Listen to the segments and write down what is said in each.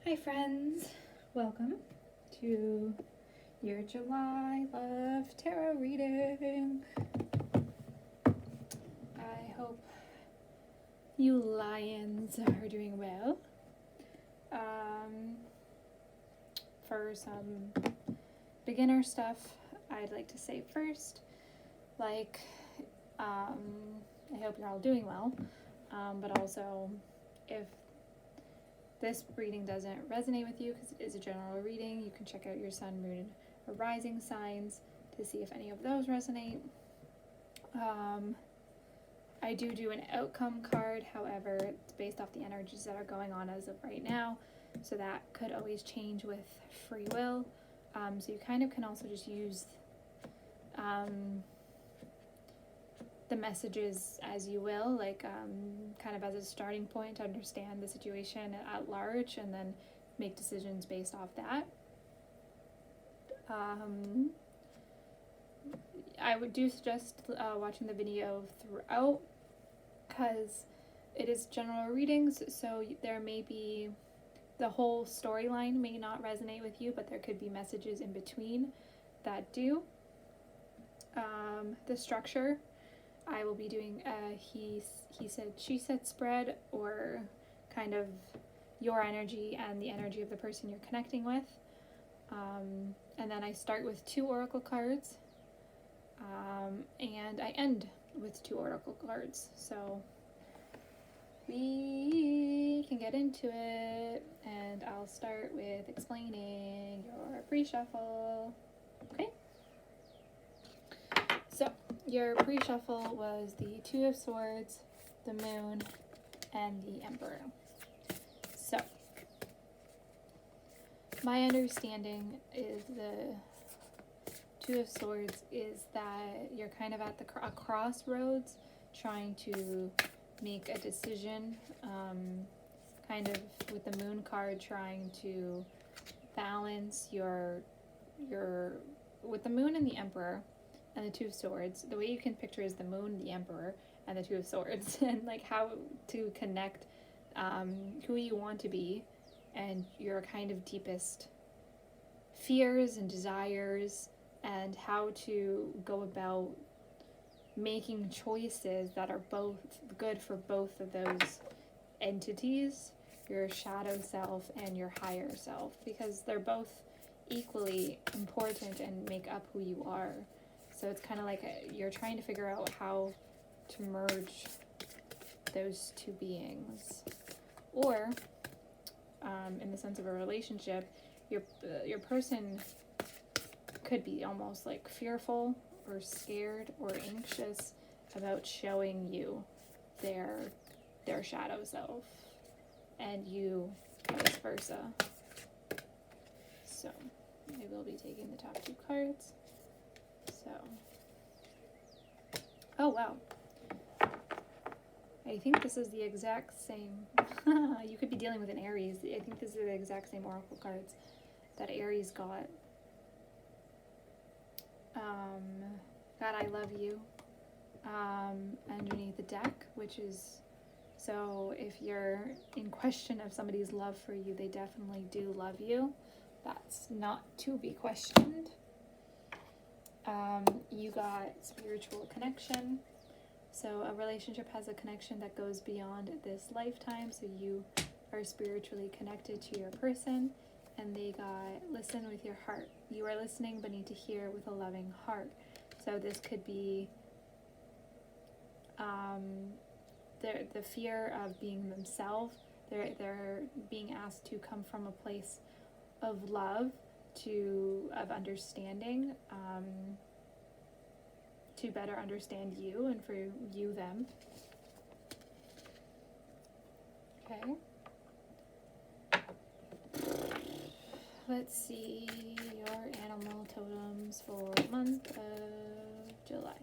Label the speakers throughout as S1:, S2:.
S1: Hi friends, welcome to your July Love Tarot reading. I hope you lions are doing well. For some beginner stuff, I'd like to say first, I hope you're all doing well, but also if this reading doesn't resonate with you, because it is a general reading, you can check out your sun, moon, or rising signs to see if any of those resonate. I do an outcome card, however, it's based off the energies that are going on as of right now, so that could always change with free will. So you kind of can also just use the messages as you will, kind of as a starting point to understand the situation at large and then make decisions based off that. I would do suggest watching the video throughout, because it is general readings, so there may be, the whole storyline may not resonate with you, but there could be messages in between that do. The structure, I will be doing a he said, she said spread, or kind of your energy and the energy of the person you're connecting with. And then I start with 2 oracle cards, and I end with 2 oracle cards. So we can get into it, and I'll start with explaining your pre-shuffle. Okay? So your pre-shuffle was the 2 of Swords, the Moon, and the Emperor. So my understanding is the 2 of Swords is that you're kind of at a crossroads, trying to make a decision, kind of with the Moon card, trying to balance your with the Moon and the Emperor and the 2 of Swords. The way you can picture is the Moon, the Emperor, and the 2 of Swords, and like how to connect who you want to be and your kind of deepest fears and desires, and how to go about making choices that are both good for both of those entities, your shadow self and your higher self, because they're both equally important and make up who you are. So it's kind of like you're trying to figure out how to merge those 2 beings. Or in the sense of a relationship, your person could be almost like fearful or scared or anxious about showing you their shadow self, and you vice versa. So I will be taking the top 2 cards. So, oh wow, I think this is the exact same you could be dealing with an Aries. I think this is the exact same oracle cards that Aries got. God, I love you, underneath the deck, which is, so if you're in question of somebody's love for you, they definitely do love you. That's not to be questioned. You got spiritual connection. So a relationship has a connection that goes beyond this lifetime. So you are spiritually connected to your person, and they got listen with your heart. You are listening but need to hear with a loving heart. So this could be the fear of being themselves. They're being asked to come from a place of love, of understanding, to better understand you and for you them. Okay. Let's see your animal totems for the month of July.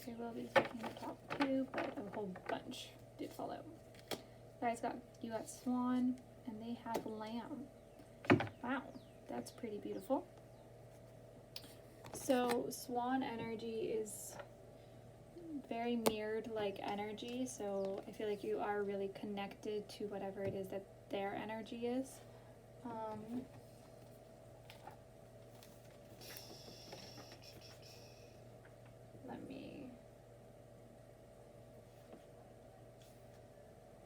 S1: There will be taking the top 2, but a whole bunch did fall out. You got Swan, and they have Lamb. Wow, that's pretty beautiful. So Swan energy is very mirrored like energy, so I feel like you are really connected to whatever it is that their energy is. Let me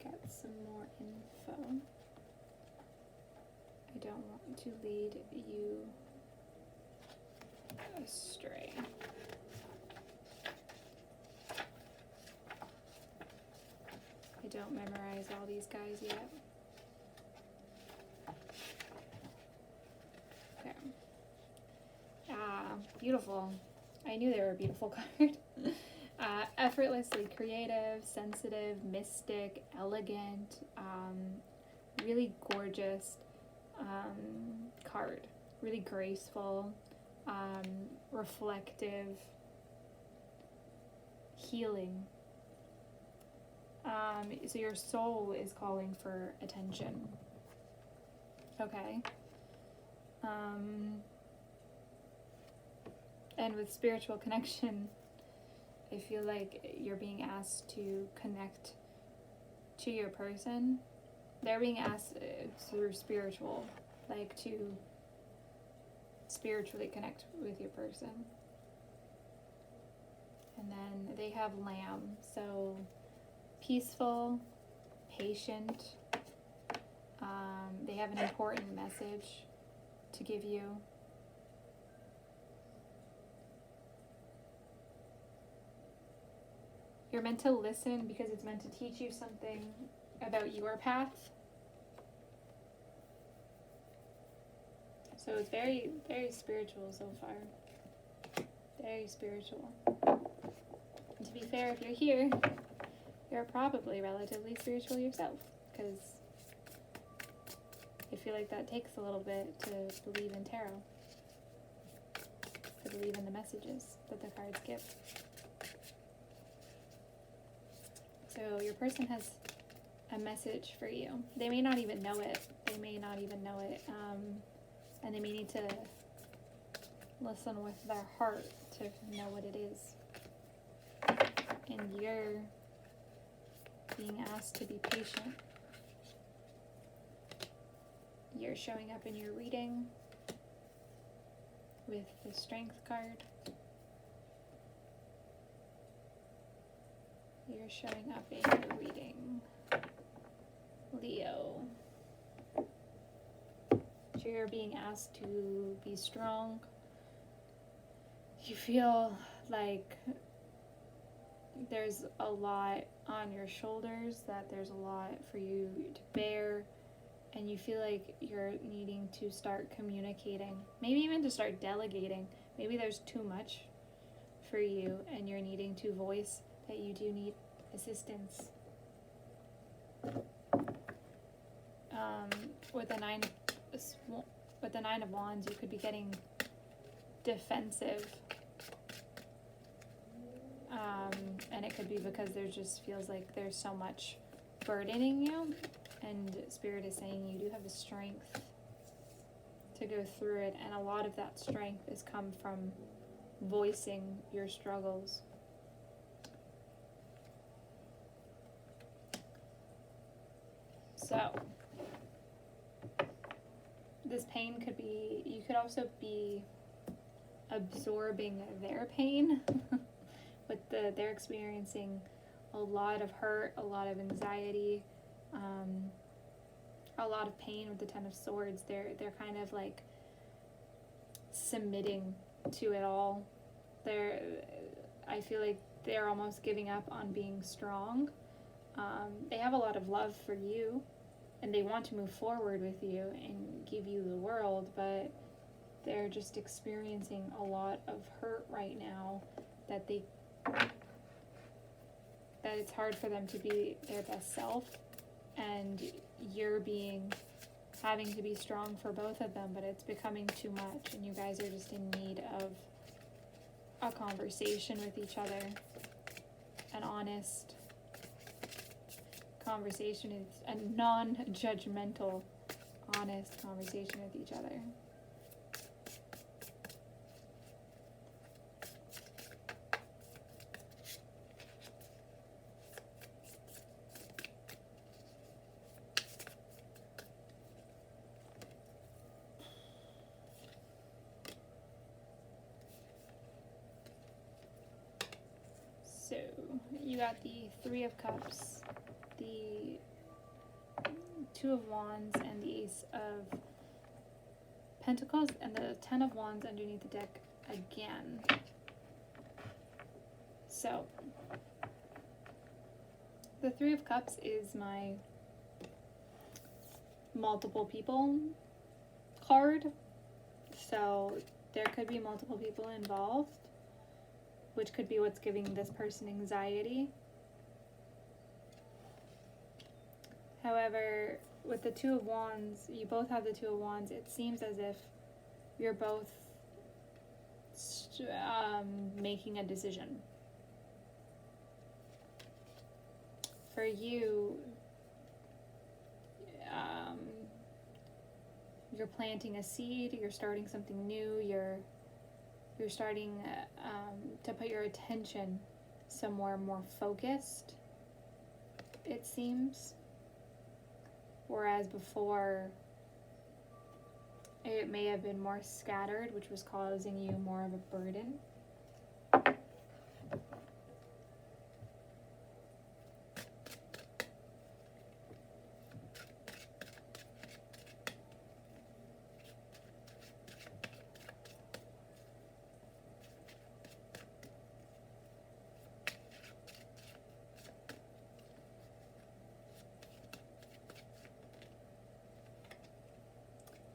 S1: get some more info. I don't want to lead you astray. I don't memorize all these guys yet. Okay. Beautiful. I knew they were a beautiful card. Effortlessly creative, sensitive, mystic, elegant, really gorgeous card. Really graceful, reflective, healing. So your soul is calling for attention. Okay. And with spiritual connection, I feel like you're being asked to connect to your person. They're being asked through spiritual, like to spiritually connect with your person. And then they have Lamb, so peaceful, patient. They have an important message to give you. You're meant to listen because it's meant to teach you something about your path. So it's very, very spiritual so far. Very spiritual. And to be fair, if you're here, you're probably relatively spiritual yourself, because I feel like that takes a little bit to believe in tarot, to believe in the messages that the cards give. So your person has a message for you. They may not even know it. And they may need to listen with their heart to know what it is. And you're being asked to be patient. You're showing up in your reading with the Strength card. You're showing up in your reading, Leo. So you're being asked to be strong. You feel like there's a lot on your shoulders, that there's a lot for you to bear, and you feel like you're needing to start communicating, maybe even to start delegating. Maybe there's too much for you and you're needing to voice that you do need assistance. With the Nine of Wands, you could be getting defensive, and it could be because there just feels like there's so much burdening you, and Spirit is saying you do have the strength to go through it, and a lot of that strength has come from voicing your struggles. So this pain could be, you could also be absorbing their pain. They're experiencing a lot of hurt, a lot of anxiety, a lot of pain with the Ten of Swords. They're kind of like submitting to it all. I feel like they're almost giving up on being strong. They have a lot of love for you, and they want to move forward with you and give you the world, but they're just experiencing a lot of hurt right now that it's hard for them to be their best self, and you're having to be strong for both of them, but it's becoming too much, and you guys are just in need of a conversation with each other. an honest conversation, it's a non-judgmental, honest conversation with each other. So you got the Three of Cups, the Two of Wands, and the Ace of Pentacles, and the Ten of Wands underneath the deck again. So the Three of Cups is my multiple people card. So there could be multiple people involved, which could be what's giving this person anxiety. However, with the Two of Wands, you both have the Two of Wands, it seems as if you're both making a decision. For you, you're planting a seed, you're starting something new, you're starting to put your attention somewhere more focused, it seems. Whereas before, it may have been more scattered, which was causing you more of a burden.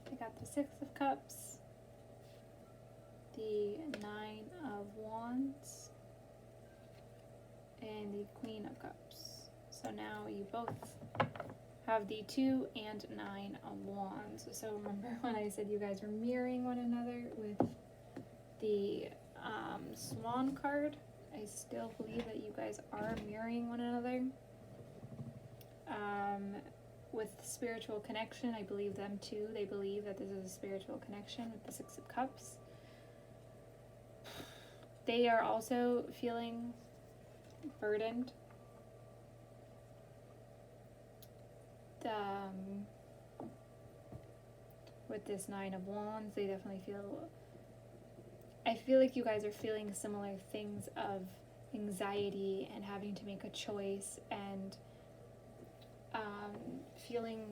S1: I got the Six of Cups, the Nine of Wands, and the Queen of Cups. So now you both have the 2 and 9 of Wands. So remember when I said you guys were mirroring one another with the Swan card? I still believe that you guys are mirroring one another. With spiritual connection, I believe them too. They believe that this is a spiritual connection with the Six of Cups. They are also feeling burdened. With this Nine of Wands, they definitely feel, I feel like you guys are feeling similar things of anxiety and having to make a choice, and feeling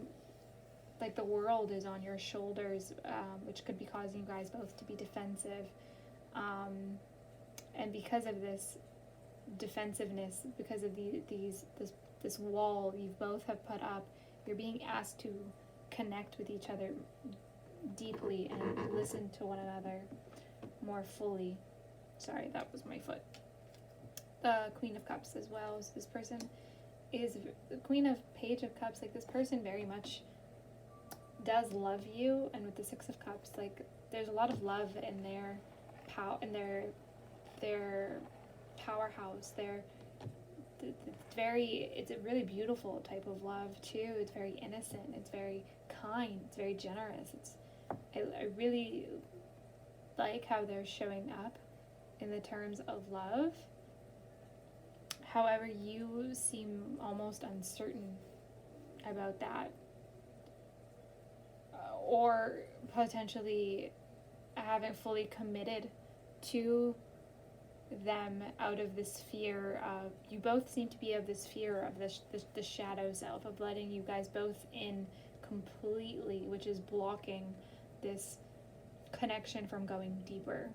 S1: like the world is on your shoulders, which could be causing you guys both to be defensive. And because of this defensiveness, because of this wall you both have put up, you're being asked to connect with each other deeply and listen to one another more fully. Sorry, that was my foot. The Queen of Cups as well. So this person is the Queen of Page of Cups. Like, this person very much does love you, and with the Six of Cups, like, there's a lot of love in their their powerhouse. It's a really beautiful type of love too. It's very innocent. It's very kind. It's very generous. I really like how they're showing up in the terms of love. However, you seem almost uncertain about that, or potentially haven't fully committed to them out of this fear of, you both seem to be of this fear of the shadow self, of letting you guys both in completely, which is blocking this connection from going deeper.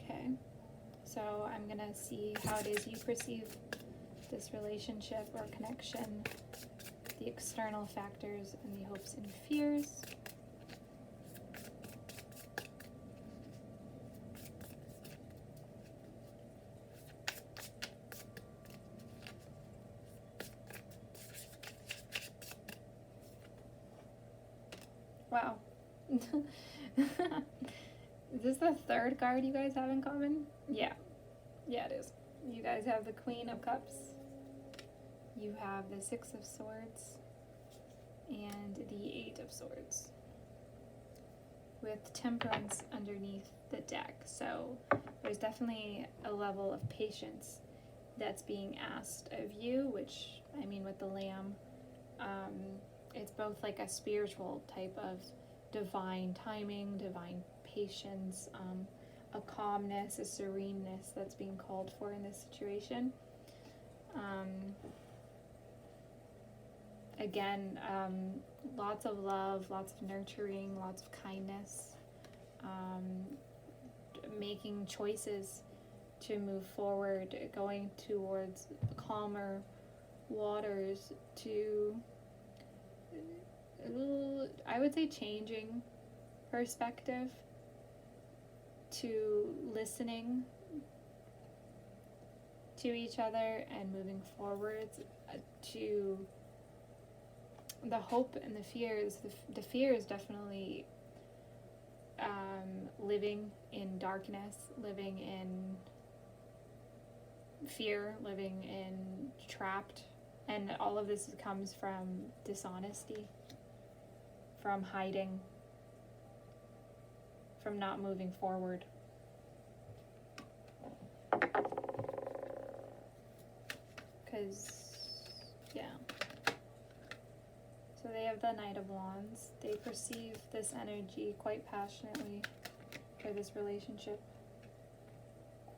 S1: Okay, so I'm gonna see how it is you perceive this relationship or connection, the external factors and the hopes and fears. Wow. this the third card you guys have in common? Yeah. Yeah, it is. You guys have the Queen of Cups. You have the Six of Swords. And the Eight of Swords. With Temperance underneath the deck. So there's definitely a level of patience that's being asked of you, which, I mean, with the Lamb, it's both like a spiritual type of divine timing, divine patience, a calmness, a sereneness that's being called for in this situation. Again, lots of love, lots of nurturing, lots of kindness, making choices to move forward, going towards calmer waters, to, I would say, changing perspective, to listening to each other and moving forwards, to the hope and the fears. The fear is definitely living in darkness, living in fear, living in trapped, and all of this comes from dishonesty, from hiding, from not moving forward. Because, yeah. So they have the Knight of Wands. They perceive this energy quite passionately for this relationship.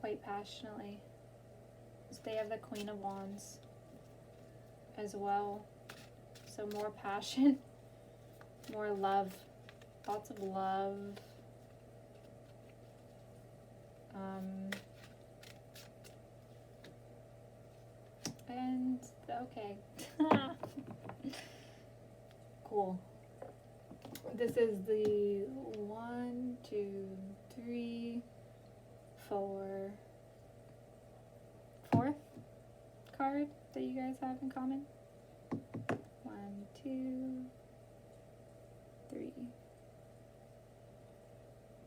S1: Quite passionately. So they have the Queen of Wands as well. So more passion, more love, lots of love. And okay. Cool. This is the 1, 2, 3, 4, fourth card that you guys have in common. 1, 2, 3.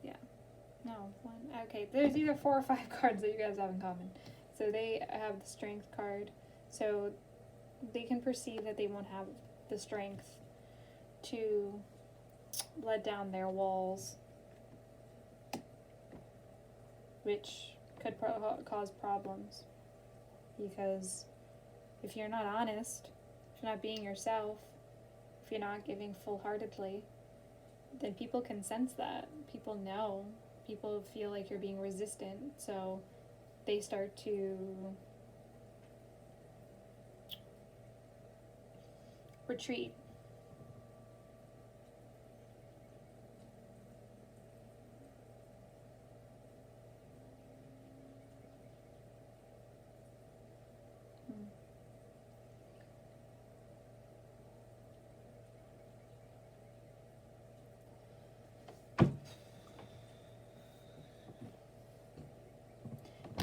S1: Yeah. No, 1. Okay, there's either 4 or 5 cards that you guys have in common. So they have the Strength card. So they can perceive that they won't have the strength to let down their walls, which could cause problems, because if you're not honest, if you're not being yourself, if you're not giving full-heartedly, then people can sense that. People know. People feel like you're being resistant, so they start to retreat.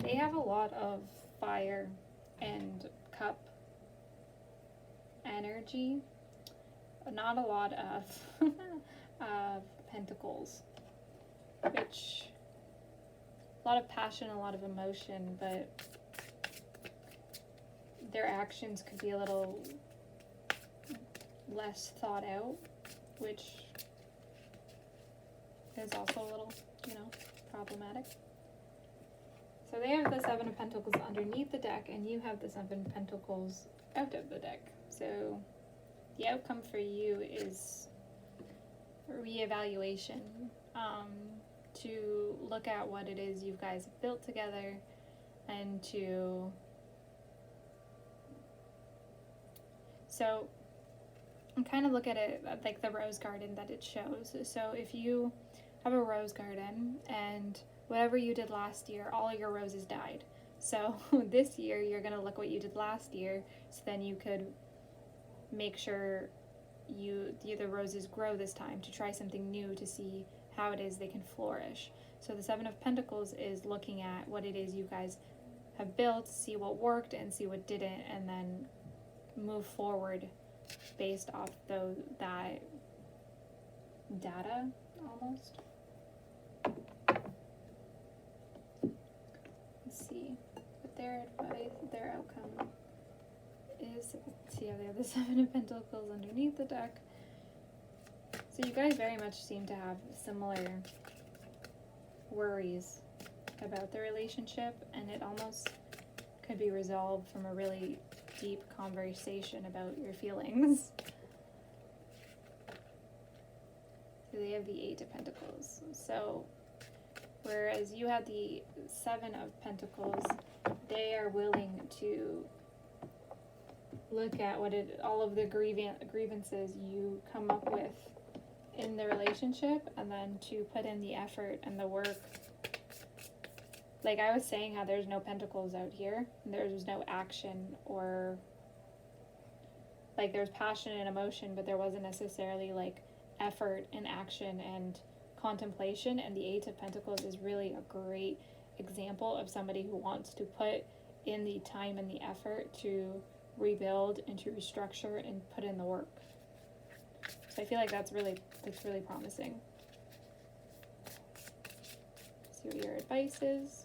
S1: They have a lot of fire and cup energy, not a lot of pentacles, which, a lot of passion, a lot of emotion, but their actions could be a little less thought out, which is also a little, problematic. So they have the Seven of Pentacles underneath the deck, and you have the Seven of Pentacles out of the deck. So the outcome for you is reevaluation, to look at what it is you guys have built together, and to, so kind of look at it like the rose garden that it shows. So if you have a rose garden and whatever you did last year, all your roses died. So this year you're going to look what you did last year, so then you could make sure the roses grow this time, to try something new, to see how it is they can flourish. So the Seven of Pentacles is looking at what it is you guys have built, see what worked and see what didn't, and then move forward based off that data, almost. their advice, their outcome is, see how they have the Seven of Pentacles underneath the deck. So you guys very much seem to have similar worries about the relationship, and it almost could be resolved from a really deep conversation about your feelings. So they have the Eight of Pentacles. So whereas you had the Seven of Pentacles, they are willing to look at all of the grievances you come up with in the relationship, and then to put in the effort and the work. Like I was saying, how there's no pentacles out here, and there's no action, or like there's passion and emotion, but there wasn't necessarily like effort and action and contemplation. And the Eight of Pentacles is really a great example of somebody who wants to put in the time and the effort to rebuild and to restructure and put in the work. So I feel like that's really promising. See what your advice is.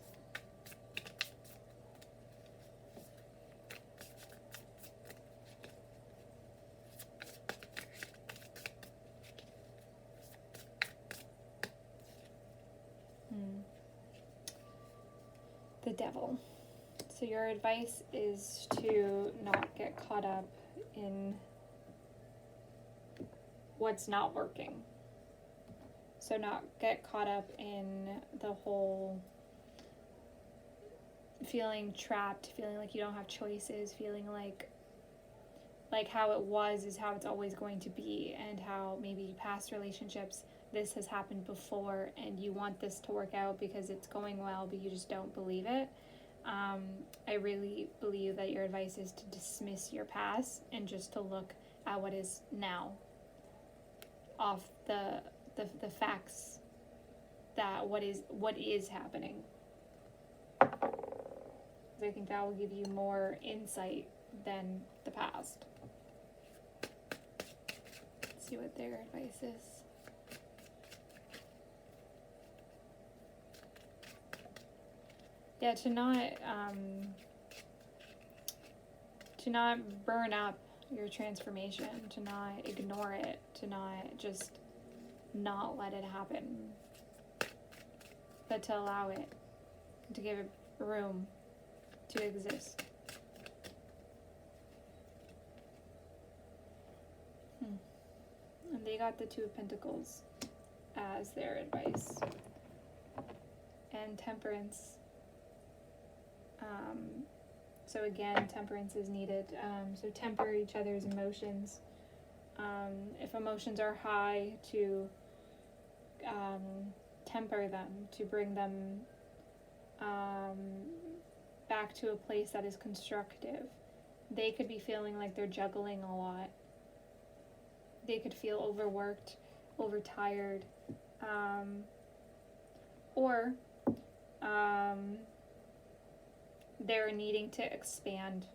S1: The Devil. So your advice is to not get caught up in what's not working. So not get caught up in the whole feeling trapped, feeling like you don't have choices, feeling like how it was is how it's always going to be, and how maybe past relationships, this has happened before and you want this to work out because it's going well, but you just don't believe it. I really believe that your advice is to dismiss your past and just to look at what is now, off the facts, that what is happening. I think that will give you more insight than the past. Let's see what their advice is. Yeah, to not burn up your transformation, to not ignore it, to not just not let it happen, but to allow it, to give it room to exist. And they got the Two of Pentacles as their advice. And Temperance. So again, temperance is needed. So temper each other's emotions. If emotions are high, to temper them, to bring them back to a place that is constructive. They could be feeling like they're juggling a lot. They could feel overworked, overtired, or they're needing to expand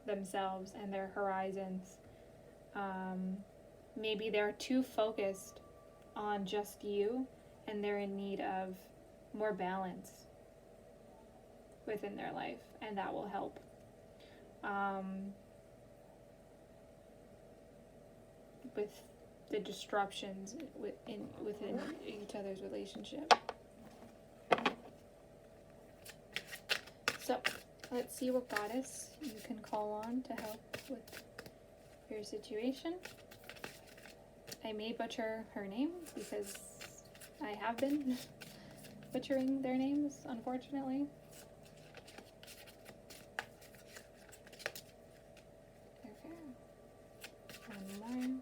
S1: themselves and their horizons. Maybe they're too focused on just you, and they're in need of more balance within their life, and that will help. With the disruptions within each other's relationship. So let's see what goddess you can call on to help with your situation. I may butcher her name because I have been butchering their names, unfortunately. Okay. One more.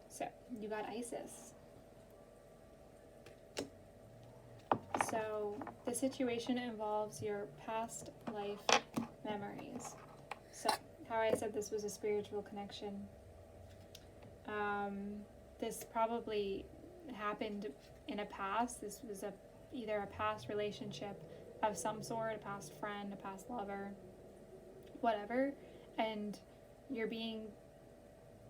S1: So you got Isis. So the situation involves your past life memories. So how I said this was a spiritual connection. This probably happened in a past. This was either a past relationship of some sort, a past friend, a past lover, whatever. And you're being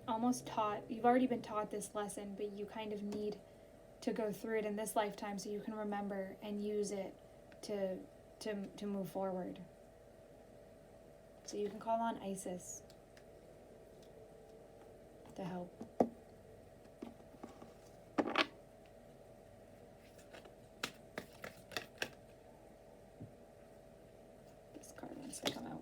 S1: almost taught, you've already been taught this lesson, but you kind of need to go through it in this lifetime so you can remember and use it to move forward. So you can call on Isis to help. This card wants to come out.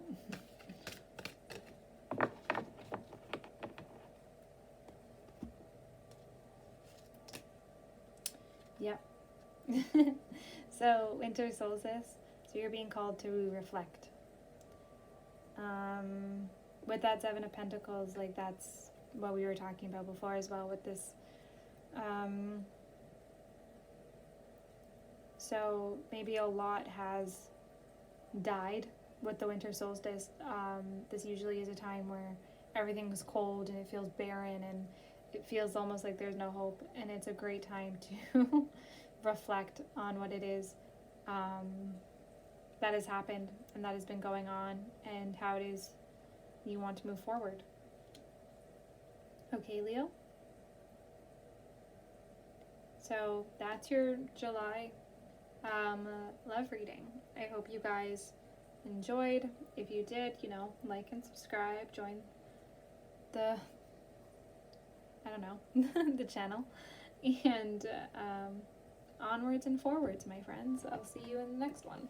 S1: Yep. So winter solstice, so you're being called to reflect. With that Seven of Pentacles, like that's what we were talking about before as well with this. So maybe a lot has died with the winter solstice. This usually is a time where everything's cold and it feels barren and it feels almost like there's no hope, and it's a great time to reflect on what it is that has happened and that has been going on and how it is you want to move forward. Okay, Leo? So that's your July love reading. I hope you guys enjoyed. If you did, like and subscribe, join the, I don't know, the channel, and onwards and forwards, my friends. I'll see you in the next one.